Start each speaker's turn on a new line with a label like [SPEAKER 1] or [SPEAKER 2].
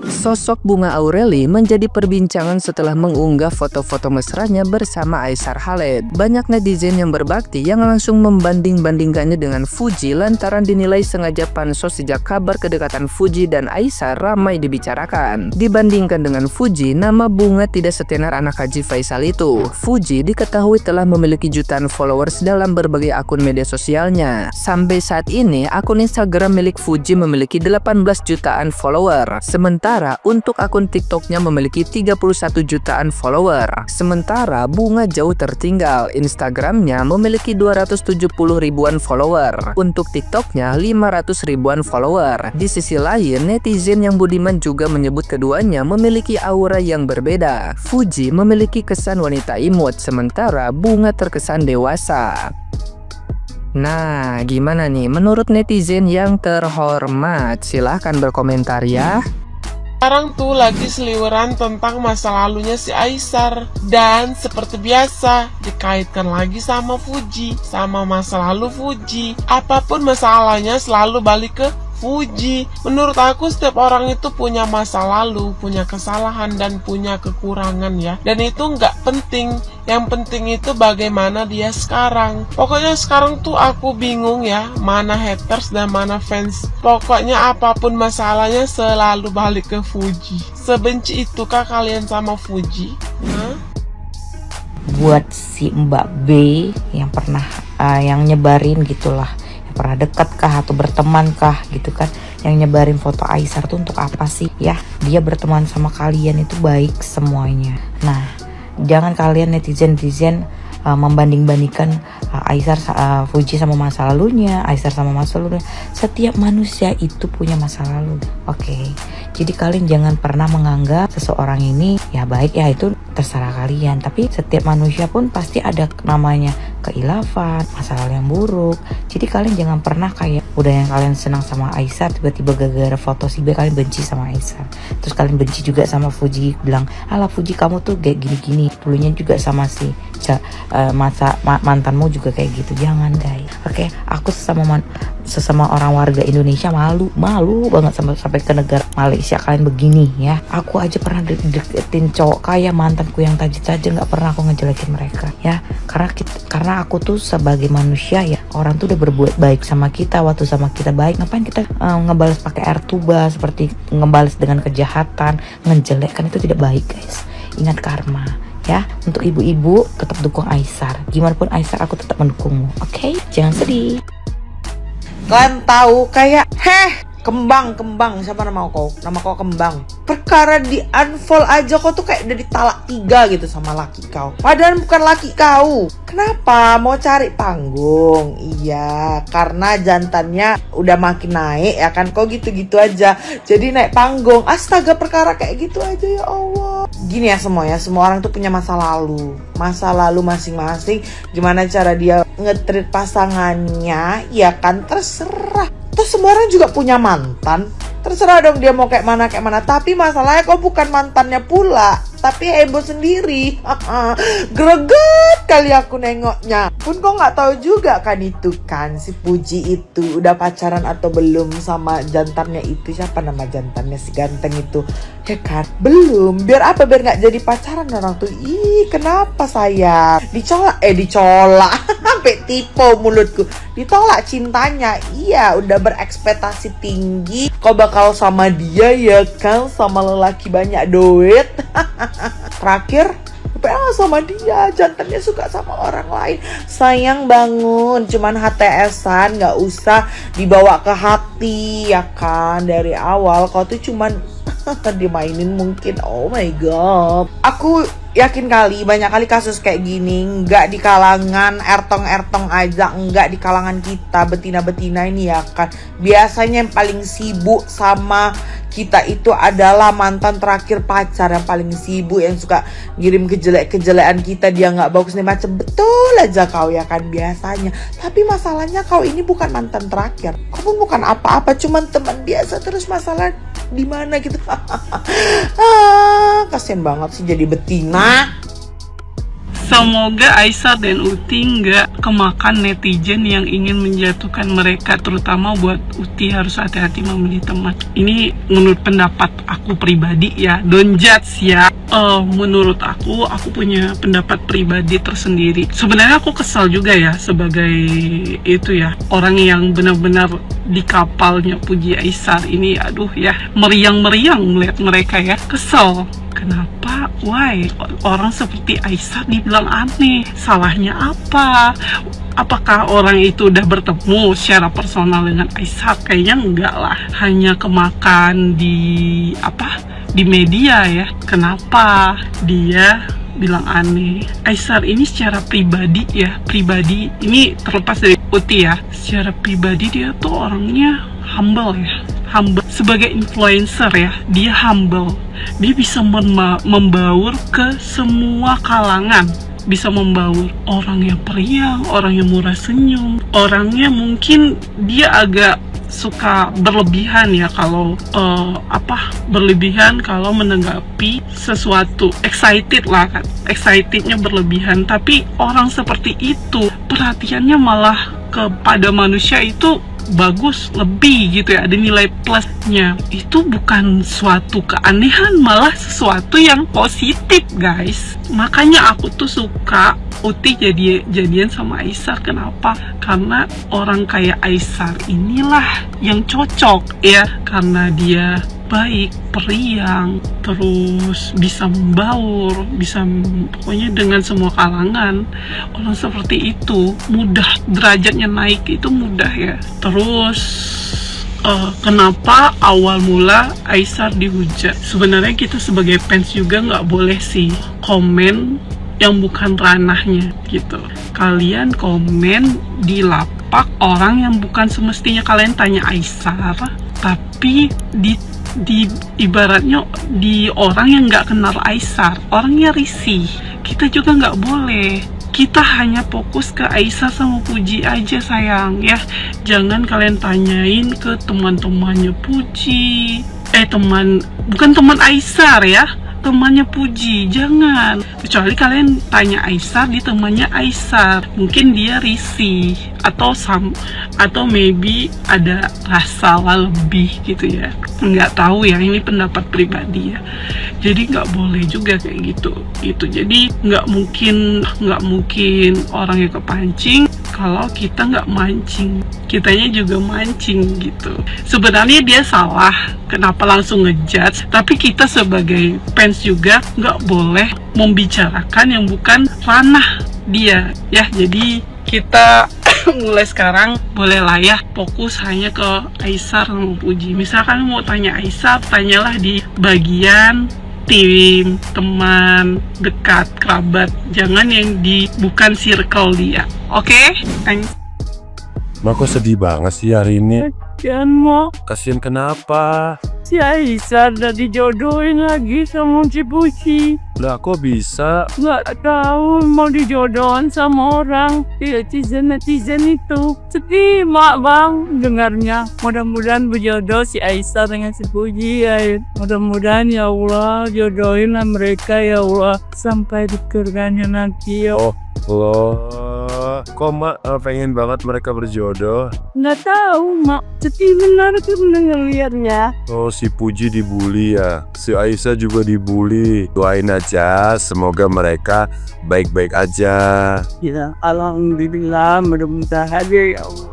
[SPEAKER 1] Sosok Bunga Aureli menjadi perbincangan setelah mengunggah foto-foto mesranya bersama Aisar Khaled. Banyak netizen yang berbakti yang langsung membanding-bandingkannya dengan Fuji lantaran dinilai sengaja pansos sejak kabar kedekatan Fuji dan Aisar ramai dibicarakan. Dibandingkan dengan Fuji, nama Bunga tidak setenar anak Haji Faisal itu. Fuji diketahui telah memiliki jutaan followers dalam berbagai akun media sosialnya. Sampai saat ini, akun Instagram milik Fuji memiliki 18 jutaan follower. Sementara untuk akun TikToknya memiliki 31 jutaan follower. Sementara Bunga jauh tertinggal. Instagramnya memiliki 270 ribuan follower. Untuk TikToknya 500 ribuan follower. Di sisi lain, netizen yang budiman juga menyebut keduanya memiliki aura yang berbeda. Fuji memiliki kesan wanita imut, sementara Bunga terkesan dewasa. Nah, gimana nih menurut netizen yang terhormat? Silahkan berkomentar ya.
[SPEAKER 2] Sekarang tuh lagi seliweran tentang masa lalunya si Aisar. Dan seperti biasa dikaitkan lagi sama Fuji, sama masa lalu Fuji. Apapun masalahnya selalu balik ke Fuji. Menurut aku setiap orang itu punya masa lalu, punya kesalahan dan punya kekurangan ya. Dan itu nggak penting. Yang penting itu bagaimana dia sekarang. Pokoknya sekarang tuh aku bingung ya, mana haters dan mana fans. Pokoknya apapun masalahnya selalu balik ke Fuji. Sebenci itukah kalian sama Fuji? Hah?
[SPEAKER 3] Buat si Mbak B yang pernah yang nyebarin gitulah, pernah dekat kah atau berteman kah gitu kan, yang nyebarin foto Aisar tuh untuk apa sih ya? Dia berteman sama kalian itu baik semuanya. Nah, jangan kalian netizen membanding-bandingkan Aisar Fuji sama masa lalunya, Aisar sama masa lalunya. Setiap manusia itu punya masa lalu. Oke. Jadi kalian jangan pernah menganggap seseorang ini ya baik, ya itu terserah kalian. Tapi setiap manusia pun pasti ada namanya keilafan, masa lalu yang buruk. Jadi kalian jangan pernah kayak udah yang kalian senang sama Aisar, tiba-tiba gara-gara foto si B kalian benci sama Aisar. Terus kalian benci juga sama Fuji, bilang, "Alah Fuji kamu tuh kayak gini-gini." Dulunya juga sama si mantanmu juga kayak gitu. Jangan guys. Oke, aku sesama orang warga Indonesia malu banget sampai ke negara Malaysia kalian begini ya. Aku aja pernah deketin cowok kayak mantanku yang tajir-tajir, nggak pernah aku ngejelekin mereka ya. Karena aku tuh sebagai manusia ya, orang tuh udah berbuat baik sama kita waktu sama kita baik, ngapain kita ngebales pakai air tuba, seperti ngebales dengan kejahatan, ngejelekkan, itu tidak baik guys. Ingat karma ya. Untuk ibu-ibu tetap dukung Aisar, gimana pun Aisar aku tetap mendukungmu, oke? Jangan sedih.
[SPEAKER 4] Kalian tahu kayak Kembang, siapa nama kau? Nama kau Kembang. Perkara di unfollow aja kau tuh kayak dari talak 3 gitu sama laki kau. Padahal bukan laki kau. Kenapa? Mau cari panggung? Iya, karena jantannya udah makin naik ya kan. Kau gitu-gitu aja. Jadi naik panggung. Astaga, perkara kayak gitu aja ya Allah. Gini ya semua orang tuh punya masa lalu. Masa lalu masing-masing. Gimana cara dia nge-treat pasangannya? Ya kan terserah. Terus semua orang juga punya mantan. Terserah dong dia mau kayak mana. Tapi masalahnya kau bukan mantannya pula, tapi heboh sendiri. Greget kali aku nengoknya. Pun kau nggak tahu juga kan itu kan si Fuji itu udah pacaran atau belum sama jantannya itu. Siapa nama jantannya si ganteng itu? Ya kan belum. Biar apa? Biar nggak jadi pacaran orang tuh. Ih kenapa sayang? Dicolak sampai tipe mulutku. Ditolak cintanya. Iya udah berekspektasi tinggi kau bakal sama dia ya kan, sama lelaki banyak duit. Terakhir PA sama dia, jantannya suka sama orang lain. Sayang bangun, cuman HTS-an, nggak usah dibawa ke hati ya kan. Dari awal kau tuh cuman dimainin mungkin. Oh my god, aku yakin kali banyak kali kasus kayak gini, nggak di kalangan ertong aja, nggak di kalangan kita betina-betina ini ya kan. Biasanya yang paling sibuk sama kita itu adalah mantan terakhir pacar, yang paling sibuk, yang suka ngirim kejelekan kita, dia nggak bagus nih macam. Betul aja kau ya kan biasanya. Tapi masalahnya kau ini bukan mantan terakhir, kau pun bukan apa-apa, cuman teman biasa. Terus masalah di mana gitu. Kasian banget sih jadi betina.
[SPEAKER 5] Semoga Aisyar dan Uti nggak kemakan netizen yang ingin menjatuhkan mereka, terutama buat Uti harus hati-hati memilih teman. Ini menurut pendapat aku pribadi ya, don't judge ya. Menurut aku punya pendapat pribadi tersendiri. Sebenarnya aku kesal juga ya sebagai itu ya, orang yang benar-benar di kapalnya Puji Aisyar ini. Aduh ya, meriang-meriang melihat mereka ya, kesel. Kenapa? Why? Orang seperti Aisyar dibilang aneh. Salahnya apa? Apakah orang itu udah bertemu secara personal dengan Aisyar? Kayaknya enggak lah. Hanya kemakan di media ya. Kenapa dia bilang aneh? Aisyar ini secara pribadi ya, pribadi ini terlepas dari Uti ya, secara pribadi dia tuh orangnya humble ya, humble. Sebagai influencer ya, dia humble. Dia bisa membaur ke semua kalangan, bisa membaur orang yang periang, orang yang murah senyum, orangnya mungkin dia agak suka berlebihan ya kalau berlebihan kalau menanggapi sesuatu, excited lah kan, excitednya berlebihan. Tapi orang seperti itu perhatiannya malah kepada manusia itu bagus, lebih gitu ya, ada nilai plusnya. Itu bukan suatu keanehan, malah sesuatu yang positif guys. Makanya aku tuh suka Uti jadian sama Aisyar. Kenapa? Karena orang kayak Aisyar inilah yang cocok ya, karena dia baik, periang, terus bisa membaur, bisa pokoknya dengan semua kalangan. Orang seperti itu mudah, derajatnya naik itu mudah ya. Terus kenapa awal mula Aisyar dihujat? Sebenarnya kita sebagai fans juga nggak boleh sih komen yang bukan ranahnya gitu. Kalian komen di lapak orang yang bukan semestinya kalian tanya Aisyar, tapi di ibaratnya di orang yang nggak kenal Aisyar, orangnya risih. Kita juga nggak boleh. Kita hanya fokus ke Aisyar sama Puji aja sayang ya. Jangan kalian tanyain ke teman-temannya Puji, bukan teman Aisyar ya, temannya Puji. Jangan, kecuali kalian tanya Aisyar di temannya Aisyar, mungkin dia risih atau maybe ada rasa lebih gitu ya, nggak tahu ya, ini pendapat pribadi ya. Jadi nggak boleh juga kayak gitu. Jadi nggak mungkin orang yang kepancing kalau kita nggak mancing, kitanya juga mancing gitu. Sebenarnya dia salah, kenapa langsung ngejudge, tapi kita sebagai fans juga nggak boleh membicarakan yang bukan ranah dia ya. Jadi kita mulai sekarang bolehlah ya fokus hanya ke Aisyar sama Puji. Misalkan mau tanya Aisyar, tanyalah di bagian tim, teman, dekat, kerabat, jangan yang bukan circle dia. Oke? Thanks.
[SPEAKER 6] Ma, kok sedih banget sih hari ini?
[SPEAKER 7] Kasian Mo,
[SPEAKER 6] Kasian kenapa?
[SPEAKER 7] si Aisyar udah dijodohin lagi sama si Puji.
[SPEAKER 6] Lah kok bisa?
[SPEAKER 7] Nggak tahu mau dijodohin sama orang. Netizen itu sedih mak bang dengarnya. Mudah-mudahan berjodoh si Aisyar dengan si Puji ya. Mudah-mudahan ya Allah jodohinlah mereka ya Allah sampai di surganya nanti ya.
[SPEAKER 6] Oh loh, kok mak pengen banget mereka berjodoh?
[SPEAKER 7] Nggak tahu mak, sedih benar tuh mendengarnya.
[SPEAKER 6] Oh, si Puji dibully ya, si Aisyah juga dibully. Doain aja, semoga mereka baik-baik aja.
[SPEAKER 7] Ya, alhamdulillah, mudah-mudahan ya Allah.